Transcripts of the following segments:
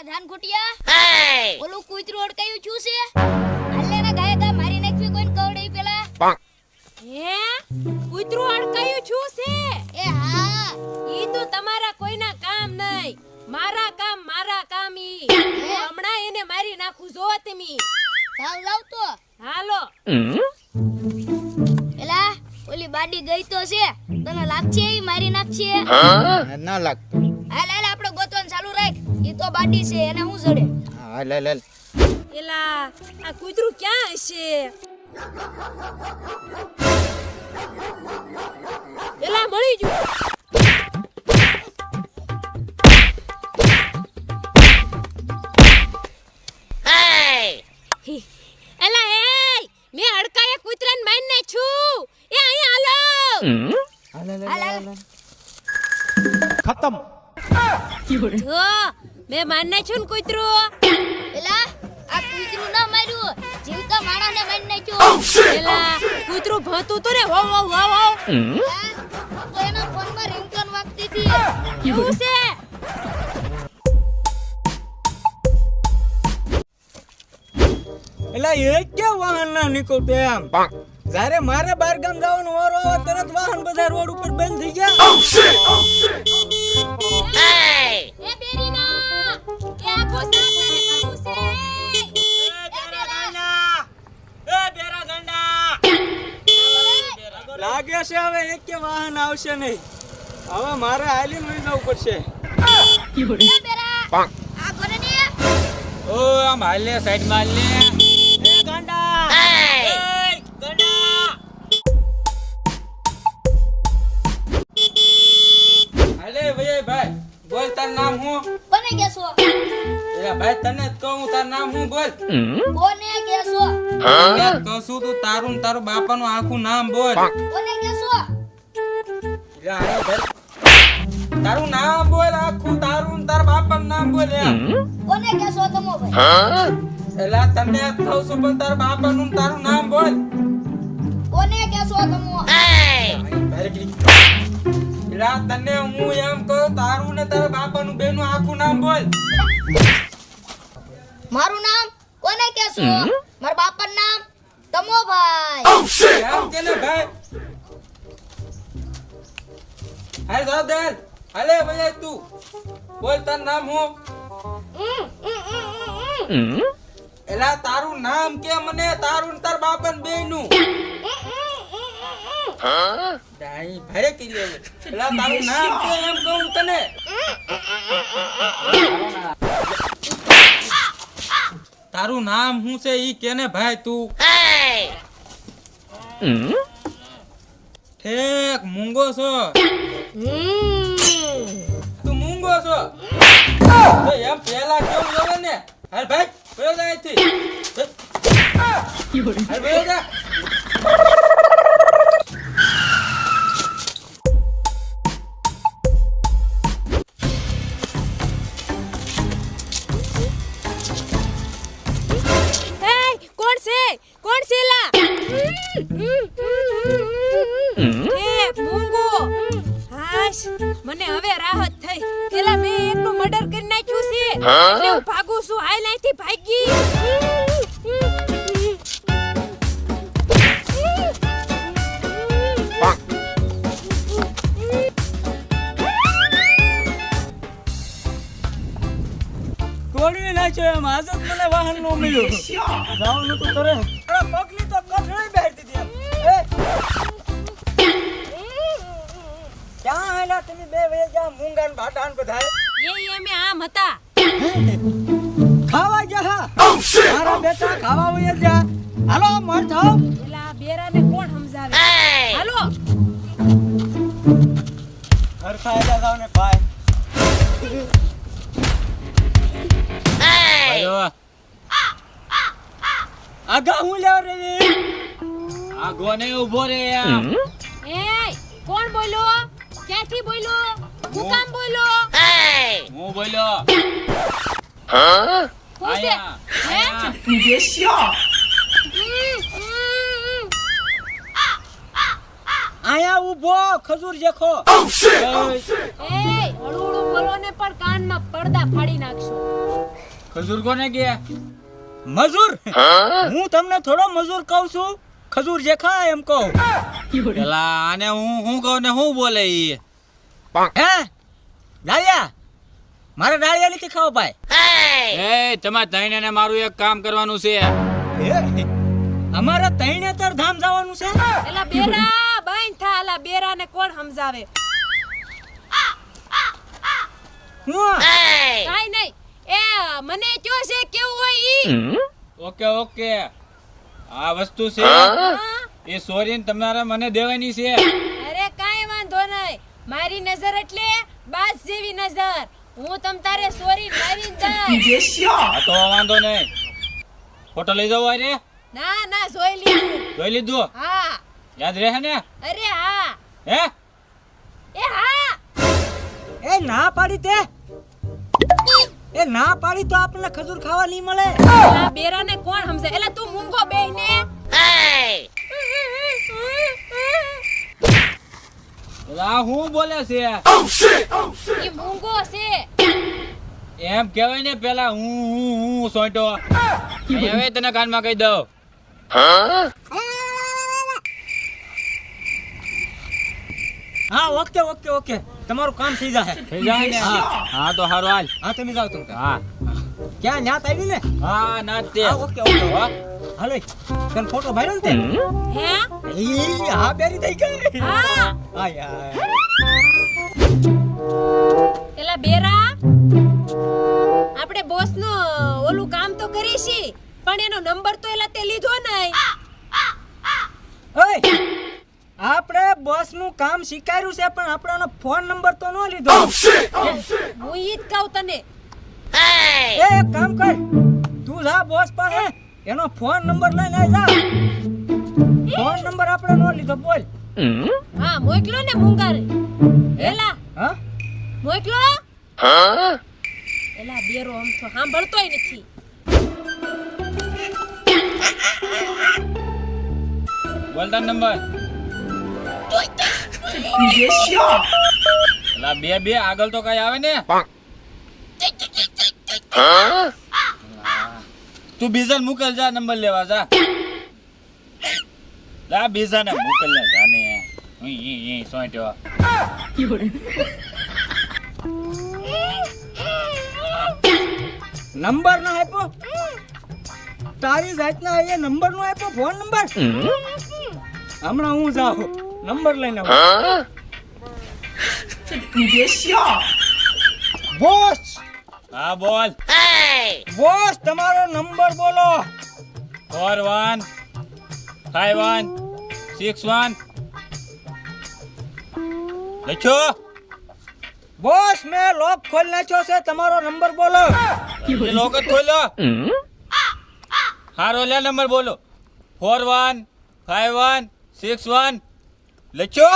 ધાન ખોટિયા ઓલું કૂતરું અડકાયું છું છે હાલે ના ગાય ગા મારી નાખવી કોઈને કવડે પેલા હે કૂતરું અડકાયું છું છે એ હા ઈ તો તમારા કોઈના કામ નહીં મારા કામ ઈ હમણાં એને મારી નાખું જો તમે લાવ તો હાલો પેલા ઓલી બાડી ગઈ તો છે તને લાગશે ઈ મારી નાખશે ના લાગતો હાલ હાલ આપણે ગોતવાનું ચાલુ રાખ ઈ તો બાડી છે એને હું જડે હાલ હાલ હાલ એલા આ કૂતરું ક્યાં હશે એલા મળી ગયું એલા એ મે અડકાયા કૂતરાને મારીને છું એ અહીંયા હાલો હાલ હાલ હાલ खत्म જો મે મારને છું ને કૂતરું પેલા આ કૂતરું ના માર્યું જીવતા માણસને મારી નાખ્યો એલા કૂતરું ભતું તો ને હો હો હો હો તો એના ફોનમાં રિંગટોન વાગતી હતી એવું છે એલા એ કે વાહન ના નીકળતો એમ જ્યારે મારે બાર ગામ જવાનું વારો આવે તરત વાહન બધા રોડ ઉપર બંધ થઈ ગયા એ બેરીના એ આખો સાથ તારે કરવું છે લાગે છે હવે એક કે વાહન આવશે નહીં હવે મારે હાલીને વઈ જવું પડશે એ બેરા આ ઘરે ને ઓ આમ હાલે સાઈડ માં હાલે એ ગાંડા ગાંડા હાલે ભાઈ બોલ તાર નામ હું કોને કેસો એ ભાઈ તને જ કહું તાર નામ હું બોલ કોને કેસો તને જ કહું છું તું તારું ને તારું બાપાનું આખું નામ બોલ કોને કેસો તારું નામ બોલ આખું તારું ને તારા બાપાનું નામ બોલ એમ કોને કેસો તમો ભાઈ એલા તને જ કહું છું પણ તારા બાપાનું ને તારું નામ બોલ કોને કેસો તમો એલા તને હું એમ કહું તારું ને તારા બાપાનું બેનું આખું નામ બોલ મારું નામ કોને કેસો મારા બાપાનું નામ તમો ભાઈ એમ કે ને ભાઈ હાલ દાદા હાલે ભાઈ તું બોલ તાર નામ હું એલા તારું નામ કે મને તારું ને તાર બાપાનું બેનું દાઈ ભારે કી લે એલા તારું નામ કે એમ કહું તને તારું નામ શું છે ઈ કેને ભાઈ તું ઠેક મૂંગો છો તું મૂંગો છો તો એમ પેલા કેવું જોવે ને હાલ ભાઈ ભયો જા અહીંથી હાલ ભયો જા કોણ છે લા એ મૂંગો હાશ મને હવે રાહત થઈ પેલા મે એકનું મર્ડર કરી નાખ્યું છે એટલે હું ભાગું છું હાલ અહીંથી ભાગી તોડી નાખ્યો એમ આજ જ મને વાહન નો મળ્યું જવાનું તો કરે પગની તો કઠણાઈ બેઠી દીધી ક્યાં આયલા તમે બે વે જા મૂંગા ને ભાટાન બધાય એ અમે આમ હતા ખાવા ગયા મારા બેટા ખાવા વયા જા હાલો મર થાવ પેલા બેરાને કોણ સમજાવે હાલો ઘર ખાયલા જાવ ને ભાઈ આગા હું લેવ રે આગો ને ઉભો રે એ કોણ બોલ્યો ક્યાંથી બોલ્યો હું કામ બોલ્યો હું બોલ્યો હું છે હે આયા ઉભો ખજૂર જેખો એ હળું બોલો ને પણ કાનમાં પડદા ફાડી નાખશો ખજૂર કોને કે મજૂર હું તમને થોડો મજૂર કહું છું ખજૂર જે ખાય એમ કહું પેલા આને હું કહું ને હું બોલે ઈ હે ડાળિયા મારે ડાળિયા નથી ખાવો ભાઈ એ તમારે તઈને મારું એક કામ કરવાનું છે અમારે તઈને તર ધામ જવાનું છે એલા બેરા બાઈન થા એલા બેરા ને કોણ સમજાવે હું કાઈ નહીં એ મને કયો છે કેવું હોય ઈ ઓકે ઓકે આ વસ્તુ છે હા? એ સોરીન તમારે મને દેવાની છે અરે કાઈ વાંધો નહીં મારી નજર એટલે બાસ જેવી નજર હું તમ તારે સોરી મારી જાય આ તો વાંધો નહીં ફોટો લઈ જાવ અરે ના ના જોઈ લીધું જોઈ લીધું હા યાદ રહે ને અરે હા હે એ હા એ ના પાડી તે એ ના પાડી તો આપણને ખજૂર ખાવા નહીં મળે એલા બેરા ને કોણ સમજે એલા તું મૂંગો બેહને પેલા હું બોલે છે ઈ મૂંગો છે એમ કહેવાય ને પેલા હું સોંટો હવે તને કાનમાં કહી દઉં હા ઓકે ઓકે ઓકે તમારું કામ થઈ જશે થઈ જાય ને હા તો હારું હાલ હા તમે જાઓ તમે હા ક્યાં ન્યાત આવી ને હા ના તે હા ઓકે ઓકે હાલો તને ફોટો ભાઈરો ને તે હે ઈ હા બેરી થઈ ગઈ હા હા યાર એલા બેરા આપણે બોસ નું ઓલું કામ તો કરીશી પણ એનો નંબર તો એલા તે લીધો નહીં ઓય આપણે બોસ નું કામ સ્વીકાર્યું છે પણ આપણો ફોન નંબર તો ન લીધો હું ઈ જ કહું તને એ એક કામ કર તું જા બોસ પાસે એનો ફોન નંબર લઈને જા ફોન નંબર આપણે ન લીધો બોલ હા મોકલો ને મુંગાર એલા હા મોકલો એલા બેરો આમ તો સાંભળતોય નથી બોલતા નંબર પેલા બે આગળ તો કઈ આવે ને તું બીજા મોકલ જા નંબર લેવા જા જા બીજા ને મોકલ ને જાને સોંટ્યો નંબર ના આપ્યો તારી જાતના એ નંબર નો આપ્યો ફોન નંબર હમણાં હું જાઉં નંબર લઈને આવું બોસ હા બોલ બોસ તમારો નંબર બોલો 415161 લખો બોસ મેં લોક ખોલ નાખ્યો છે તમારો નંબર બોલો એ લોકો ખોલો હારો લે નંબર બોલો 415161 લખો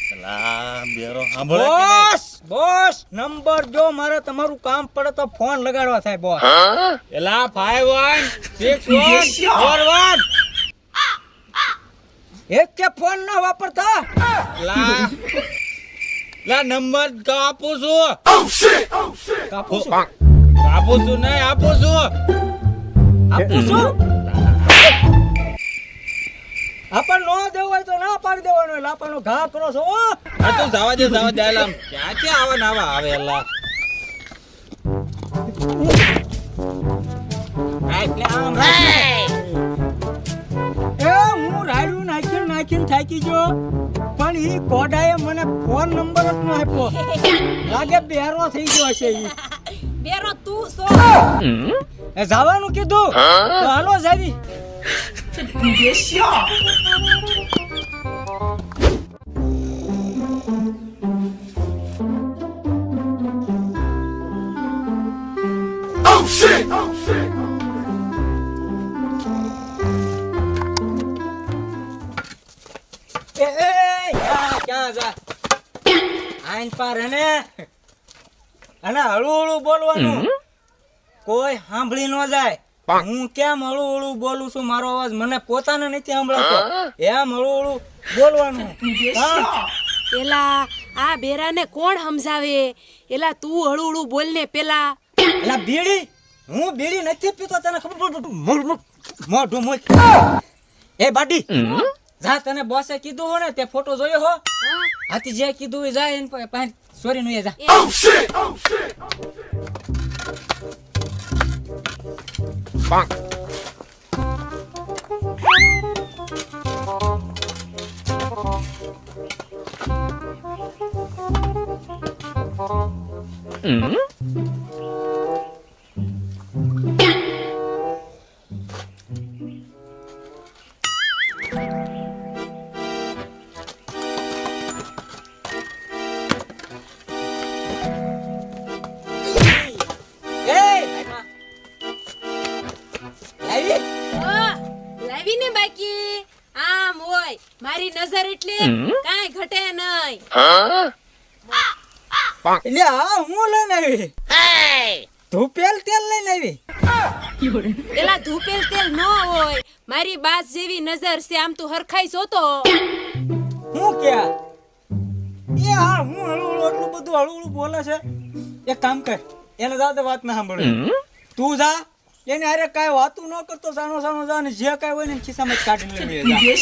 સલામ બેરો સાંભળો કે નહીં? બોસ બોસ નંબર જો મારે તમારું કામ પડે તો ફોન લગાડવા થાય બોસ એલા 516141 એક કે ફોન ના વાપરતા લા નંબર આપું છું કાપું છું આપું છું નહીં આપું છું આપું છું આપણ નો દેવો હોય તો ના પાડી દેવાનો એટલે આપણનો ઘા કરો છો હો. આ તું જવા દે આલામ ક્યાંથી આવા નાવા આવે એલા એટલે આમ રાખી. એ હું રાડ્યું નાખીને થાકી ગયો પણ ઈ કોડાએ મને ફોન નંબર જ ન આપ્યો લાગે બેરો થઈ ગયો હશે ઈ બેરો તું સો એ જવાનું કીધું તો હાલો જાવી ક્યાં જા આઈન પાર હે અને હળું હળું બોલવાનું કોઈ સાંભળી ન જાય હું કેમ હળું હળું બોલું છું મારો અવાજ મને પોતાને નથી સંભળાતો એમ હળું હળું બોલવાનું હા? એલા આ બેરાને કોણ સમજાવે એલા તું હળું હળું બોલ ને પેલા એલા બીડી હું બીડી નથી પીતો તને ખબર મોઢું મોજ એ બાડી જા તને બોસે કીધું હો ને તે ફોટો જોયો હો હાથી જે કીધું એ જાય એને પાસે સોરી નું એ જા લાવી ને બાકી આમ હોય મારી નજર એટલે કાંઈ ઘટે નહીં એટલે આ હું લઈને આવી ધૂપેલ તેલ લઈને આવી એલા ધૂપેલ તેલ ન હોય મારી બાસ જેવી નજર છે આમ તું હરખાઈ જોતો હું ક્યાં એ હા હું હળું એટલું બધું હળું બોલે છે એક કામ કર એને જાતે વાત ના સાંભળે તું જા એને અરે કાંઈ વાતું ન કરતો સાનો સાનો જા ને જે કાંઈ હોય ને ખિસ્સામાં જ કાઢીને લઈ લે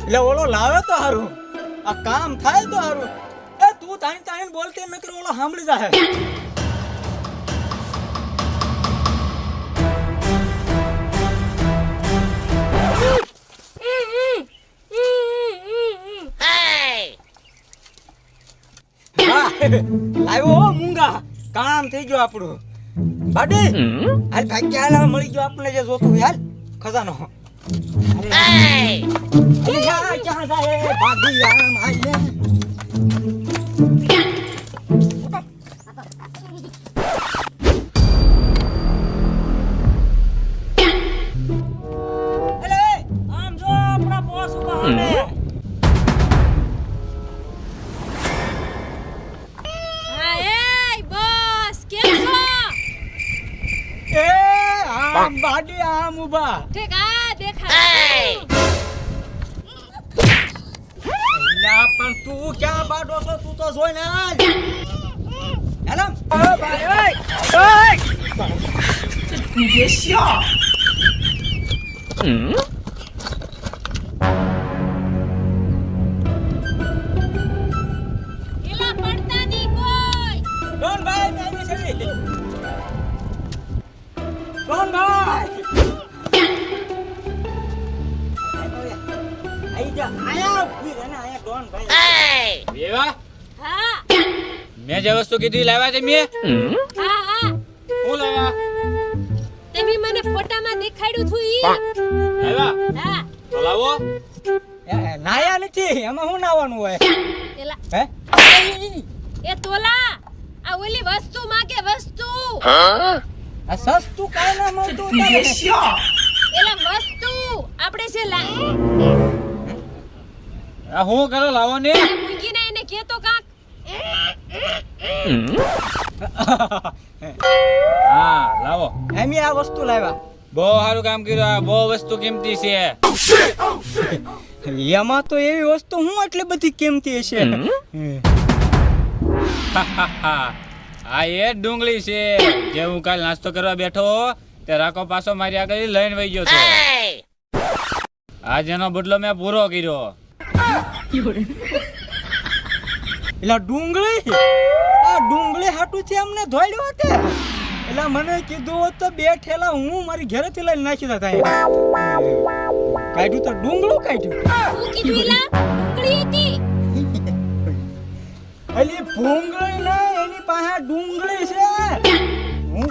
એટલે ઓલો લાવે તો હારું આ કામ થાય તો હારું એ તું તાણી તાણી બોલતી નકર ઓલો સાંભળી જાય આવ્યો હો મૂંગા કામ થઈ ગયો આપણું બાડી હાલ ભાગ્યા હાલ મળી ગયો આપણે જે જોતું હાલ ખજાનો અરે જા ક્યાં જાય બાડી આમ આલે અલે આમ જો આપણા બોસ ઉભા હે બાડી આમ ઉભા ઠીક આ દેખાય લા પણ તું ક્યાં બાડો છો તું તો જોઈ ને આજ હેલમ ઓ ભાઈ ઓય એલા પડતા ની કોઈ ડોન ભાઈ મેની છડી ડોન ભાઈ આઈ જા આયા ઉભી રહે ને આયા ડોન ભાઈ વેવા હા મેં જે વસ્તુ કીધી લાવ્યા તે મેં હા હા હું લાવ્યા તમે મને ફોટામાં દેખાડ્યું થું ઈ લાવ્યા હા તો લાવો નાયા નથી એમાં શું નાવાનું હોય એલા હે એ તોલા આ ઓલી વસ્તુ માંગે વસ્તુ આ સસ્તું કાઈ ના મળતું તારે એલા વસ્તુ આપણે છે આ હું કરો લાવો ને મૂંગીને એને કેતો કાક હા લાવો એમી આ વસ્તુ લાવ્યા બહુ સારું કામ કર્યું આ બહુ વસ્તુ કિંમતી છે એમાં તો એવી વસ્તુ હું એટલી બધી કિંમતી છે આ એ ડુંગળી છે જે હું કાલ નાસ્તો કરવા બેઠો તે રાખો પાછો મારી આગળ લઈને વહી ગયો છો આજ એનો બદલો મેં પૂરો કર્યો એટલે ડુંગળી આ ડુંગળી હાટું છે અમને ધોડ્યો હતો એટલે મને કીધું હોત તો બે ઠેલા હું મારી ઘરેથી લઈને નાખી દેતા કાઢ્યું તો ડુંગળું કાઢ્યું હું કીધું એલા ડુંગળી હતી એલી ભૂંગળી ને એની પાસે ડુંગળી છે હું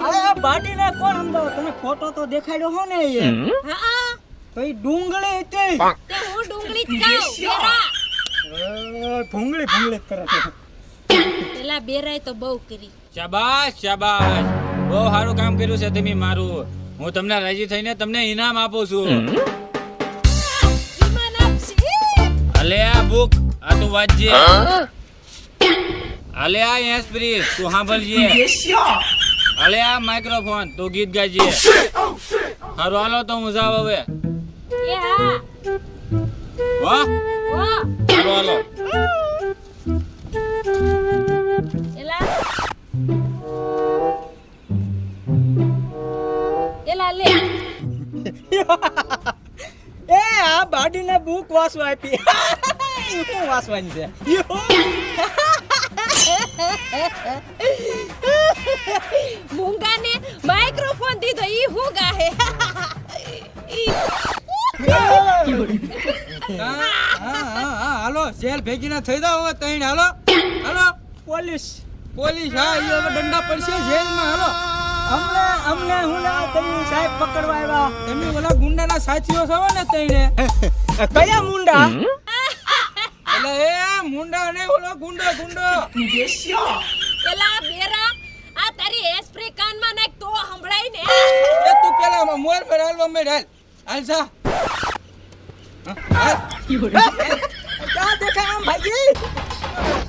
આ બાટીને કોણ સમજાવો તમે ફોટો તો દેખાડ્યો હો ને એ હા તો એ ડુંગળી હતી તે હું ડુંગળી જ ખાઉં બેરા ભૂંગળી ભૂંગળી કરે છે પેલા બેરાય તો બહુ કરી શાબાશ શાબાશ બહુ સારું કામ કર્યું છે તમે મારું હું તમને રાજી થઈને તમને ઇનામ આપું છું ઈમાન આપશે અલે આ બુક આ તું વાંચજે અલે આ એસ્પ્રી તું સાંભળજે અલે આ માઇક્રોફોન તું ગીત ગાજે હારું હાલો તો હું જાવ હવે એ હા વાહ વાહ હારું હાલો એલા એલા લે એ આ બાડીને બુક વાંચવા આપી શું વાંચવાની છે મૂંગાને માઇક્રોફોન દીધો ઈ હું ગાહે હાલો જેલ ભેગી ના થઈ જાવ તઈને હાલો હાલો પોલીસ પોલીસ હા ઈ હવે દંડા પડશે જેલમાં હાલો અમને હું ના તમને સાહેબ પકડવા આવ્યા તમે ઓલા ગુંડાના સાચીઓ છો ને તઈને કયા મુંડા એટલે એ મુંડા ને ઓલો ગુંડો એલા બેરા આ તારી એસ્પ્રે કાનમાં નાખ તો સંભળાય ને એ તું પેલા મોર પર હાલવા મેડ હાલ જા ક્યાં દેખાય આમ ભાઈ